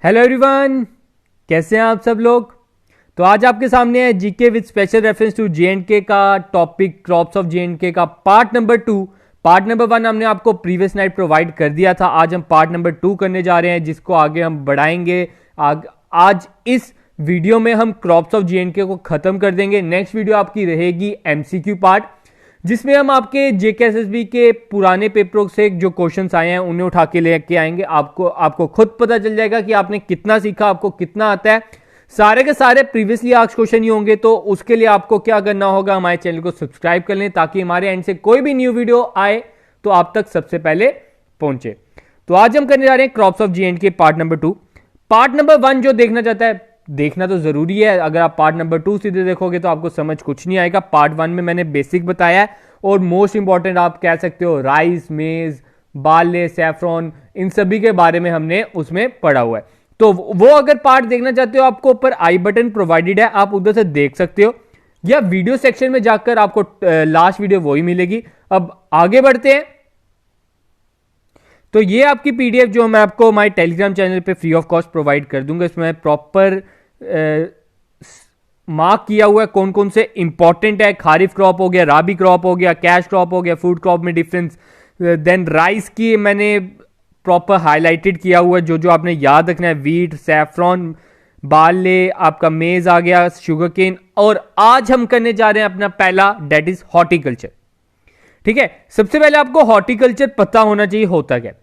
Hello everyone, कैसे हैं आप सब लोग। तो आज आपके सामने है GK with special reference to J and K का टॉपिक क्रॉप्स ऑफ जेएंडके का पार्ट नंबर 2। पार्ट नंबर 1 हमने आपको प्रीवियस नाइट प्रोवाइड कर दिया था। आज हम पार्ट नंबर 2 करने जा रहे हैं, जिसको आगे हम बढ़ाएंगे। आज इस वीडियो में हम क्रॉप्स ऑफ जेएंडके को खत्म कर देंगे। नेक्स्ट वीडियो आपकी रहेगी एमसीक्यू पार्ट, जिसमें हम आपके जेकेएसएसबी के पुराने पेपरों से जो क्वेश्चंस आए हैं उन्हें उठा के लेके आएंगे। आपको खुद पता चल जाएगा कि आपने कितना सीखा, आपको कितना आता है। सारे के सारे प्रीवियसली आस्क्ड क्वेश्चन ही होंगे। तो उसके लिए आपको क्या करना होगा, हमारे चैनल को सब्सक्राइब कर लें ताकि हमारे एंड से कोई भी न्यू वीडियो आए तो आप तक सबसे पहले पहुंचे। तो आज हम करने जा रहे हैं crops of J&K part number 2। Part number 1 जो देखना चाहता है, देखना तो जरूरी है। अगर आप पार्ट नंबर 2 सीधे देखोगे तो आपको समझ कुछ नहीं आएगा। पार्ट 1 में मैंने बेसिक बताया है और मोस्ट इंपॉर्टेंट आप कह सकते हो राइस, मेज, बार्ले, सैफरॉन, इन सभी के बारे में हमने उसमें पढ़ा हुआ है। तो वो अगर पार्ट देखना चाहते हो, आपको ऊपर आई बटन प्रोवाइडेड है, आप उधर से देख सकते हो, या वीडियो सेक्शन में जाकर आपको लास्ट वीडियो वही मिलेगी। अब आगे बढ़ते हैं। तो ये आपकी पीडीएफ जो मैं आपको हमारे टेलीग्राम चैनल पे फ्री ऑफ कॉस्ट प्रोवाइड कर दूंगा। इसमें प्रॉपर मार्क किया हुआ है कौन कौन से इंपॉर्टेंट है। खारिफ क्रॉप हो गया, राबी क्रॉप हो गया, कैश क्रॉप हो गया, फूड क्रॉप में डिफरेंस, देन राइस की मैंने प्रॉपर हाईलाइटेड किया हुआ है जो जो आपने याद रखना है। वीट, सैफरॉन, बार्ले, आपका मेज आ गया, शुगर केन। और आज हम करने जा रहे हैं अपना पहला, डेट इज हॉर्टिकल्चर। ठीक है, सबसे पहले आपको हॉर्टिकल्चर पता होना चाहिए होता क्या।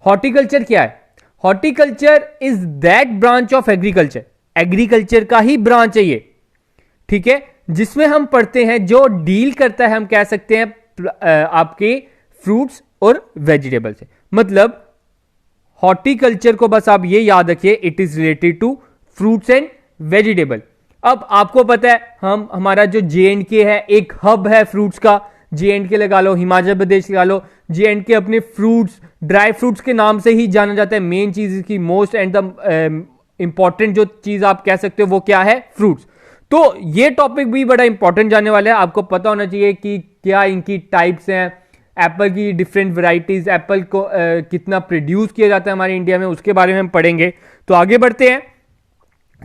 हॉर्टिकल्चर क्या है? Horticulture is that branch of agriculture, agriculture का ही ब्रांच है ये। ठीक है, जिसमें हम पढ़ते हैं, जो डील करता है, हम कह सकते हैं आपके फ्रूट्स और वेजिटेबल से। मतलब हॉर्टिकल्चर को बस आप ये याद रखिए, it is related to fruits and vegetable. अब आपको पता है हमारा जो जेएंडके है एक हब है फ्रूट्स का। जेएंडके लगा लो, हिमाचल प्रदेश लगा लो, जेएंडके अपने फ्रूट्स, ड्राई फ्रूट्स के नाम से ही जाना जाता है। मेन चीज इसकी मोस्ट एंड द इंपॉर्टेंट जो चीज आप कह सकते हो वो क्या है? फ्रूट्स। तो ये टॉपिक भी बड़ा इंपॉर्टेंट जाने वाला है। आपको पता होना चाहिए कि क्या इनकी टाइप्स हैं, एप्पल की डिफरेंट वैरायटीज, एप्पल को कितना प्रोड्यूस किया जाता है हमारे इंडिया में, उसके बारे में हम पढ़ेंगे। तो आगे बढ़ते हैं।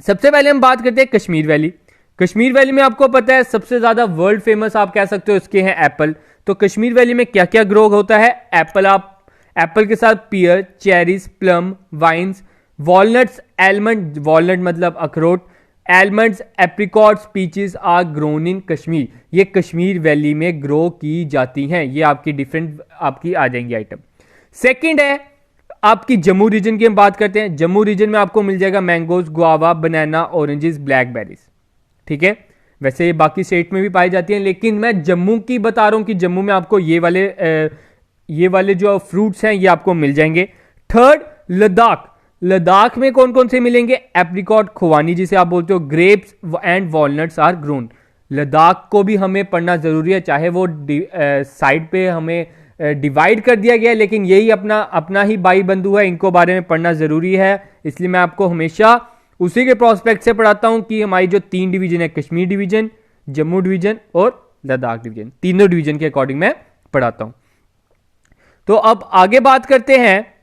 सबसे पहले हम बात करते हैं कश्मीर वैली। कश्मीर वैली में आपको पता है सबसे ज्यादा वर्ल्ड फेमस आप कह सकते हो इसके हैं एप्पल। तो कश्मीर वैली में क्या क्या ग्रो होता है? एप्पल, आप एप्पल के साथ pear, cherries, plum, vines, walnuts, almond, walnut मतलब अखरोट, almonds, apricots, peaches are grown in Kashmir. ये कश्मीर वैली में ग्रो की जाती हैं। ये आपकी डिफरेंट आपकी आ जाएंगी आइटम। सेकंड है आपकी जम्मू रीजन की हम बात करते हैं। जम्मू रीजन में आपको मिल जाएगा मैंगोज, गुआवा, बनाना, ऑरेंजेस, ब्लैकबेरीज। ठीक है, वैसे ये बाकी स्टेट में भी पाई जाती हैं, लेकिन मैं जम्मू की बता रहा हूं कि जम्मू में आपको ये वाले जो फ्रूट्स हैं ये आपको मिल जाएंगे। थर्ड, लद्दाख। लद्दाख में कौन कौन से मिलेंगे? एप्रिकॉट, खुवानी जिसे आप बोलते हो, grapes and walnuts are grown. Ladakh को भी हमें पढ़ना जरूरी है, चाहे वो साइड पे हमें डिवाइड कर दिया गया है, लेकिन यही अपना ही भाई बंधु है, इनको बारे में पढ़ना जरूरी है। इसलिए मैं आपको हमेशा उसी के प्रोस्पेक्ट से पढ़ाता हूं कि हमारी जो 3 डिवीजन है, कश्मीर डिवीजन, जम्मू डिवीजन और लद्दाख डिवीजन, तीनों डिवीजन के अकॉर्डिंग मैं पढ़ाता हूं। तो अब आगे बात करते हैं।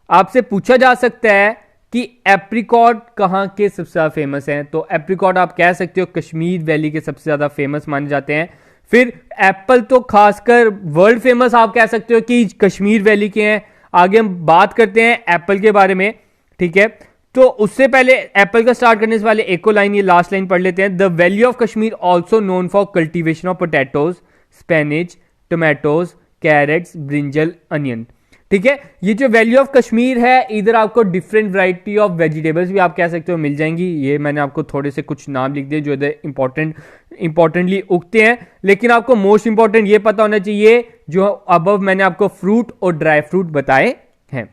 आपसे पूछा जा सकता है कि एप्रिकॉट कहां के सबसे ज्यादा फेमस हैं। तो एप्रिकॉट आप कह सकते हो कश्मीर वैली के सबसे ज्यादा फेमस माने जाते हैं। फिर एप्पल तो खासकर वर्ल्ड फेमस आप कह सकते हो कि कश्मीर वैली के हैं। आगे हम बात करते हैं एप्पल के बारे में। ठीक है, तो उससे पहले एप्पल का स्टार्ट करने से पहले एक लाइन, ये लास्ट लाइन पढ़ लेते हैं। The valley of Kashmir also known for cultivation of potatoes, spinach, tomatoes, carrots, brinjal, onion. ठीक है, ये जो वैली ऑफ कश्मीर है, इधर आपको डिफरेंट वैरायटी ऑफ वेजिटेबल्स भी आप कह सकते हो मिल जाएंगी। ये मैंने आपको थोड़े से कुछ नाम लिख दिए जो इधर इंपॉर्टेंटली उगते हैं, लेकिन आपको मोस्ट इंपॉर्टेंट ये पता होना चाहिए जो अबव मैंने आपको फ्रूट और ड्राई फ्रूट बताए हैं।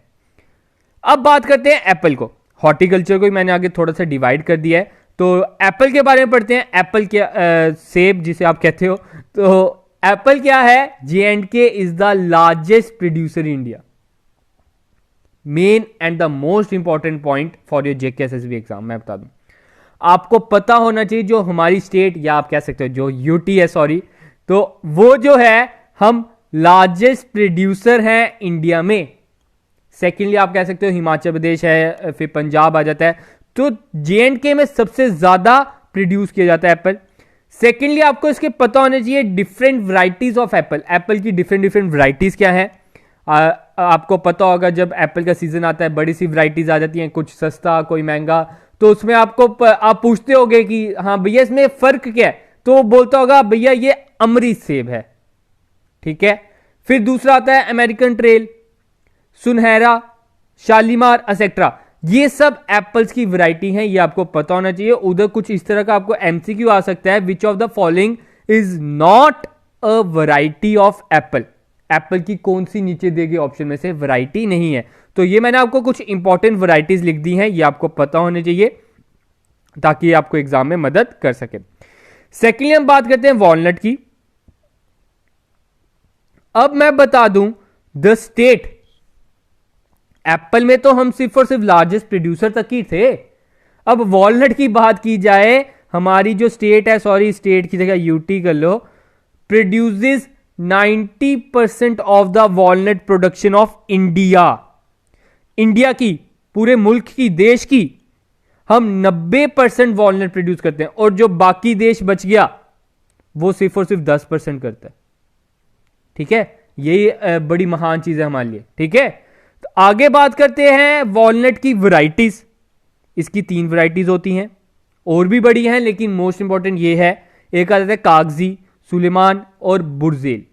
अब बात करते हैं एप्पल को। हॉर्टिकल्चर को मैंने आगे थोड़ा सा डिवाइड कर दिया है, तो एप्पल के बारे में पढ़ते हैं। एप्पल क्या, सेब जिसे आप कहते हो। तो एप्पल क्या है? J&K is the largest producer in India. Main and the most important point for your JKSSB exam मैं बता दूं, आपको पता होना चाहिए जो हमारी स्टेट, या आप कह सकते हो जो यूटी है, सॉरी, तो वो जो है हम लार्जेस्ट प्रोड्यूसर हैं इंडिया में। सेकेंडली आप कह सकते हो हिमाचल प्रदेश है, फिर पंजाब आ जाता है। तो J&K में सबसे ज्यादा प्रोड्यूस किया जाता है एप्पल। सेकेंडली आपको इसके पता होने चाहिए different varieties of Apple, Apple की डिफरेंट डिफरेंट वैरायटीज क्या है। आपको पता होगा जब एप्पल का सीजन आता है बड़ी सी वैरायटीज आ जाती हैं, कुछ सस्ता कोई महंगा, तो उसमें आपको आप पूछते होगे कि हाँ भैया इसमें फर्क क्या है, तो वो बोलता होगा भैया ये अमरीश सेब है, ठीक है। फिर दूसरा आता है अमेरिकन ट्रेल, सुनहरा, शालीमार एसेट्रा, ये सब एप्पल्स की वैरायटी हैं, ये आपको पता होना चाहिए। उधर कुछ इस तरह का आपको एमसीक्यू आ सकता है, which of the following is not a variety of Apple, Apple की कौन सी नीचे देगी ऑप्शन में से वैरायटी नहीं है। तो ये मैंने आपको कुछ इंपॉर्टेंट वैरायटीज लिख दी हैं, ये आपको पता होने चाहिए ताकि ये आपको एग्जाम में मदद कर सके। सेकेंडली हम बात करते हैं वॉलनट की। अब मैं बता दूं द स्टेट, एप्पल में तो हम सिर्फ और सिर्फ लार्जेस्ट प्रोड्यूसर तक ही थे। अब वॉलनट की बात की जाए, हमारी जो स्टेट है, सॉरी स्टेट की जगह यूटी कर लो, produces 90% of the walnut production of India, India की, पूरे मुल्क की, देश की हम 90% वॉलनट प्रोड्यूस करते हैं, और जो बाकी देश बच गया वो सिर्फ और सिर्फ 10% करता है, ठीक है। यही बड़ी महान चीज है हमारे लिए, ठीक है। तो आगे बात करते हैं वॉलनट की वैरायटीज। इसकी 3 वैरायटीज होती हैं, और भी बड़ी हैं, लेकिन मोस्ट इंपॉर्टेंट ये है, एक आता है कागजी, सुलेमान और बुरजेल,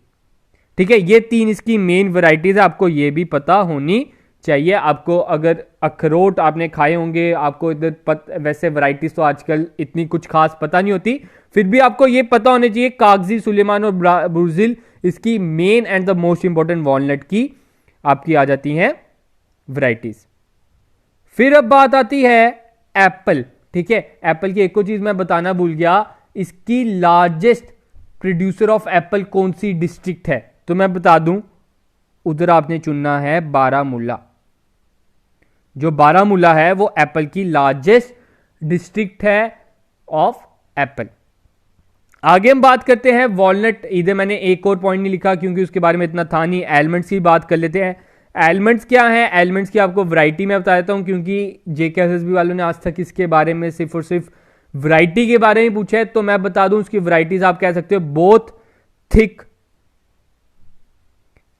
ठीक है। ये 3 इसकी मेन वैरायटीज है, आपको ये भी पता होनी चाहिए। आपको अगर अखरोट आपने खाए होंगे, आपको इधर वैसे वैरायटीज तो आजकल इतनी कुछ खास पता नहीं होती, फिर भी आपको ये पता होने चाहिए कागजी, सुलेमान और बुरजिल इसकी main and the most important walnut की आपकी आ जाती हैं वैरायटीज। फिर अब बात आती है एप्पल, ठीक है। एप्पल की एक और चीज मैं बताना भूल गया, इसकी लार्जेस्ट प्रोड्यूसर ऑफ एप्पल कौन सी डिस्ट्रिक्ट है, तो मैं बता दूं उधर आपने चुनना है बारामूला। जो बारामूला है वो एप्पल की लार्जेस्ट डिस्ट्रिक्ट है ऑफ एप्पल। आगे हम बात करते हैं वॉलनट, इधर मैंने एक और पॉइंट नहीं लिखा क्योंकि उसके बारे में इतना था नहीं। एलमंड्स की बात कर लेते हैं। एलमंड्स क्या है, एलमंड्स की आपको वैरायटी में बता देता हूं, क्योंकि जेकेएसएसबी वालों ने आज तक इसके बारे में सिर्फ और सिर्फ वैरायटी के बारे में पूछा है, तो मैं बता दूं उसकी वैरायटीज आप कह सकते हो both thick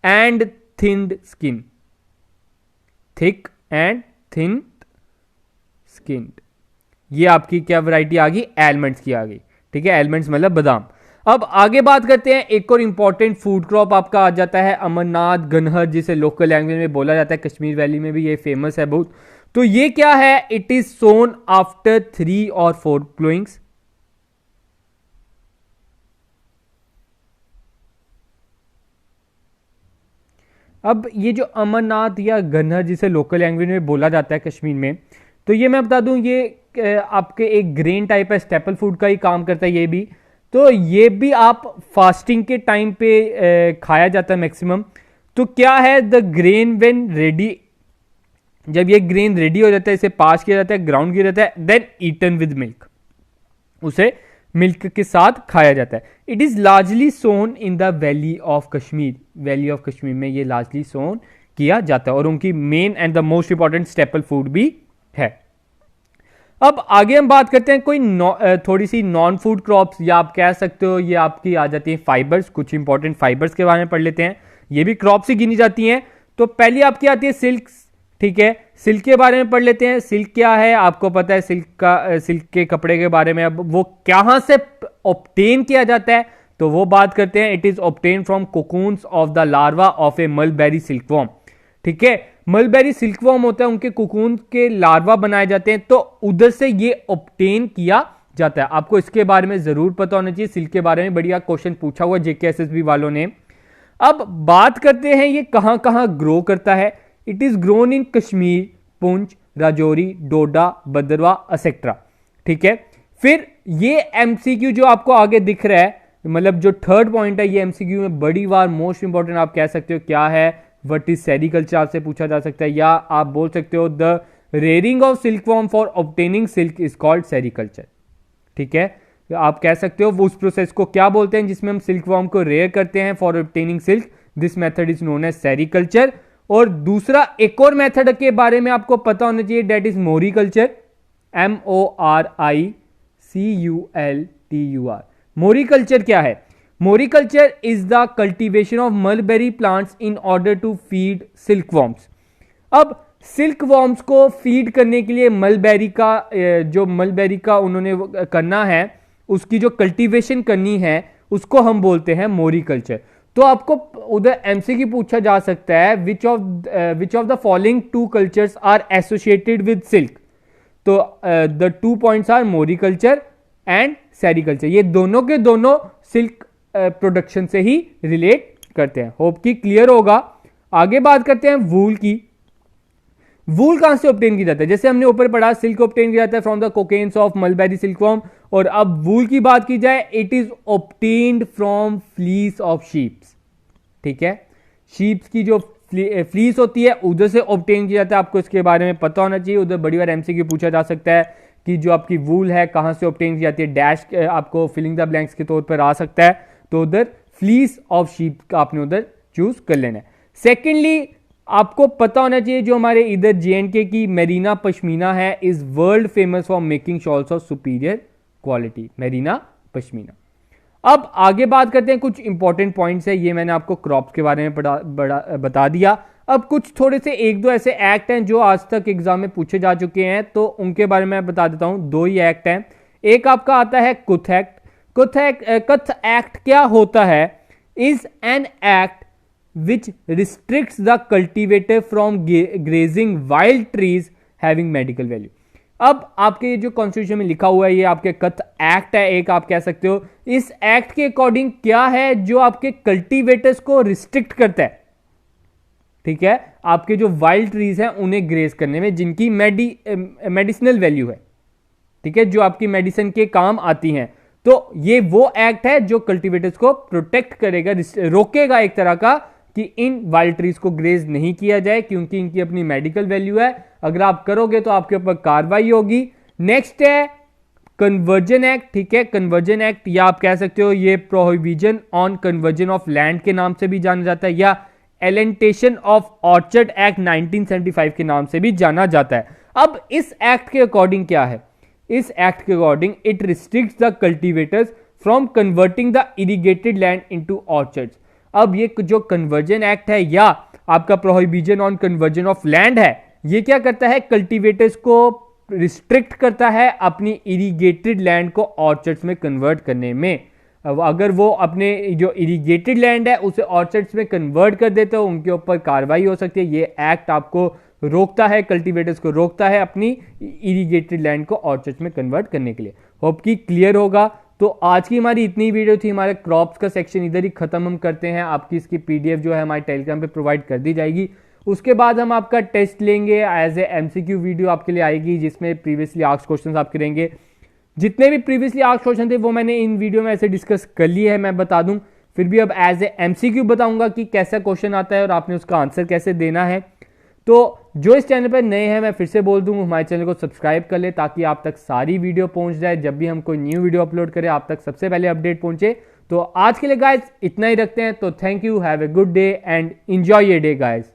and thinned skin, thick and thin skin, ये आपकी क्या वैरायटी आ गई, एलमंड्स की आ गई, ठीक है। एलमंड्स मतलब बादाम। अब आगे बात करते हैं, एक और इंपॉर्टेंट फूड क्रॉप आपका आ जाता है अमरनाथ गनहर, जिसे लोकल लैंग्वेज में बोला जाता है, कश्मीर वैली में भी ये फेमस है बहुत। तो ये क्या है, इट इज सोन आफ्टर 3 और 4 प्लूइंग्स। अब ये जो अमरनाथ या गनहर जिसे लोकल लैंग्वेज में बोला जाता है कश्मीर में, तो ये मैं बता दूं ये आपके एक ग्रेन टाइप है, स्टेपल फूड का ही काम करता है ये भी। तो ये भी आप फास्टिंग के टाइम पे खाया जाता है मैक्सिमम। तो क्या है, द ग्रेन व्हेन रेडी, जब ये ग्रेन रेडी हो जाता है, इसे पास किया जाता है, ग्राउंड किया जाता है, देन ईटन विद मिल्क, उसे मिल्क के साथ खाया जाता है। It is largely sown in the valley of Kashmir, valley of Kashmir में ये लार्जली सोन किया जाता है, और उनकी main and the most important staple food भी है। अब आगे हम बात करते हैं कोई थोड़ी सी नॉन फूड क्रॉप्स, या आप कह सकते हो ये आपकी आ जाती है फाइबर्स। कुछ इंपॉर्टेंट फाइबर्स के बारे में पढ़ लेते हैं, ये भी क्रॉप्स ही गिनी जाती हैं। तो पहली आपकी आती है सिल्क, ठीक है। सिल्क के बारे में पढ़ लेते हैं। सिल्क क्या है, आपको पता है सिल्क के कपड़े के बारे में। अब वो कहां से ऑब्टेन किया जाता है, तो वो बात करते हैं, it is obtain from cocoons of the larva of A mulberry silkworm, ठीक है। मलबेरी सिल्कवॉर्म होता है, उनके कोकून के लार्वा बनाए जाते हैं, तो उधर से ये ऑब्टेन किया जाता है। आपको इसके बारे में जरूर पता होना चाहिए, सिल्क के बारे में बढ़िया क्वेश्चन पूछा हुआ जेकेएसएसबी वालों ने। अब बात करते हैं ये कहां कहां ग्रो करता है। It is grown in Kashmir, Poonch, Rajouri, Doda, Bhaderwah etcetera, ठीक है। फिर ये एमसीक्यू जो आपको आगे दिख रहा है, मतलब जो थर्ड पॉइंट है, ये एमसीक्यू में बड़ी बार मोस्ट इंपॉर्टेंट आप कह सकते हो क्या है, व्हाट इज सेरिकल्चर आपसे पूछा जा सकता है, या आप बोल सकते हो the rearing of silkworm for obtaining silk is called sericulture, ठीक है। आप कह सकते हो उस प्रोसेस को क्या बोलते हैं जिसमें हम सिल्कवॉर्म को रेयर करते हैं for obtaining silk, this method is known as sericulture. और दूसरा एक और मेथड के बारे में आपको पता होना चाहिए, that is moriculture, MORICULTUR। Moriculture क्या है? Moriculture is the cultivation of mulberry plants in order to feed silk worms. अब सिल्क वॉर्म्स को फीड करने के लिए मलबेरी का उन्होंने करना है, उसकी जो कल्टीवेशन करनी है उसको हम बोलते हैं मोरिकल्चर। तो आपको उधर एमसीक्यू पूछा जा सकता है, which of the following two cultures are associated with silk. तो the 2 points are moriculture and sericulture. ये दोनों के दोनों सिल्क प्रोडक्शन से ही रिलेट करते हैं। होप कि क्लियर होगा। आगे बात करते हैं वूल की। वूल कहां से ऑब्टेन की जाता है? जैसे हमने ऊपर पढ़ा, सिल्क ऑब्टेन किया जाता है from the cocoons of mulberry silkworm. और अब वूल की बात की जाए, it is obtained from fleece of sheeps. ठीक है, शीप्स की जो फ्लीस होती है उधर से ऑब्टेन किया जाता है। आपको इसके बारे में पता होना चाहिए। उधर बड़ी बार एमसीक्यू पूछा जा सकता है कि जो आपकी वूल है कहां से ऑब्टेन की जाती है, डैश आपको फिलिंग द ब्लैंक्स के तौर पर आ सकता है। तो उधर फ्लीस ऑफ शीप का आपने उधर चूज कर लेना है। सेकेंडली आपको पता होना चाहिए, जो हमारे इधर जेएंडके की मेरीना पश्मीना है is world famous for making shawls of superior quality, Mirena pashmina. अब आगे बात करते हैं, कुछ इंपॉर्टेंट पॉइंट्स है, ये मैंने आपको क्रॉप्स के बारे में बता दिया। अब कुछ थोड़े से एक दो ऐसे एक्ट हैं जो आज तक एग्जाम में पूछे जा चुके हैं, तो उनके बारे में बता देता हूं। 2 ही एक्ट हैं। एक आपका आता है कुथ एक्ट। कुथ एक्ट क्या होता है? Is an act which restricts the cultivator from grazing wild trees having medical value. अब आपके ये जो कॉन्स्टिट्यूशन में लिखा हुआ है, ये आपके कथ एक्ट है, एक आप कह सकते हो। इस एक्ट के अकॉर्डिंग क्या है जो आपके कल्टीवेटर्स को रिस्ट्रिक्ट करता है? ठीक है, आपके जो वाइल्ड ट्रीज हैं उन्हें ग्रेज करने में, जिनकी मेडिसिनल वैल्यू है, ठीक है, जो आपकी मेडिसिन के काम आती हैं। तो ये वो एक्ट है जो कल्टीवेटर्स को प्रोटेक्ट करेगा, रोकेगा एक तरह का, कि इन वाइल्ड ट्रीज को ग्रेज नहीं किया जाए, क्योंकि इनकी अपनी मेडिकल वैल्यू है। अगर आप करोगे तो आपके ऊपर कार्रवाई होगी। नेक्स्ट है कन्वर्जन एक्ट। ठीक है, कन्वर्जन एक्ट, या आप कह सकते हो ये prohibition on conversion of land के नाम से भी जाना जाता है, या एलेंटेशन ऑफ ऑर्चर्ड एक्ट 1975 के नाम से भी जाना जाता है। अब इस एक्ट के अकॉर्डिंग क्या है? इस एक्ट के according it restricts the cultivators from converting the irrigated land into orchards. अब ये जो कन्वर्जन एक्ट है या आपका prohibition on conversion of land है, ये क्या करता है? कल्टीवेटर्स को रिस्ट्रिक्ट करता है अपनी इरिगेटेड लैंड को ऑर्चर्ड्स में कन्वर्ट करने में। अब अगर वो अपने जो इरिगेटेड लैंड है उसे ऑर्चर्ड्स में कन्वर्ट कर देते हो, उनके ऊपर कार्रवाई हो सकती है। ये एक्ट आपको रोकता है, कल्टीवेटर्स को रोकता है अपनी इरिगेटेड लैंड को ऑर्चर्ड्स में कन्वर्ट करने के लिए। होप कि क्लियर होगा। तो आज की हमारी इतनी वीडियो थी। हमारे क्रॉप्स का सेक्शन इधर ही खत्म हम करते हैं। आपकी इसकी पीडीएफ जो है हमारे टेलीग्राम पे प्रोवाइड कर दी जाएगी। उसके बाद हम आपका टेस्ट लेंगे, एज ए एमसीक्यू वीडियो आपके लिए आएगी, जिसमें प्रीवियसली आस्क्ड क्वेश्चंस आप करेंगे। जितने भी प्रीवियसली आस्क्ड क्वेश्चन थे वो मैंने इन वीडियो में ऐसे डिस्कस कर लिए है, मैं बता दूं। फिर भी अब एज ए एमसीक्यू बताऊंगा कि कैसा क्वेश्चन आता है और आपने उसका आंसर कैसे देना है। तो जो इस चैनल पर नए हैं, मैं फिर से बोल दूं, हमारे चैनल को सब्सक्राइब कर ले, ताकि आप तक सारी वीडियो पहुंच जाए। जब भी हम कोई न्यू वीडियो अपलोड करें आप तक सबसे पहले अपडेट पहुंचे। तो आज के लिए गाइज इतना ही रखते हैं। तो thank you, have a good day and enjoy your day guys.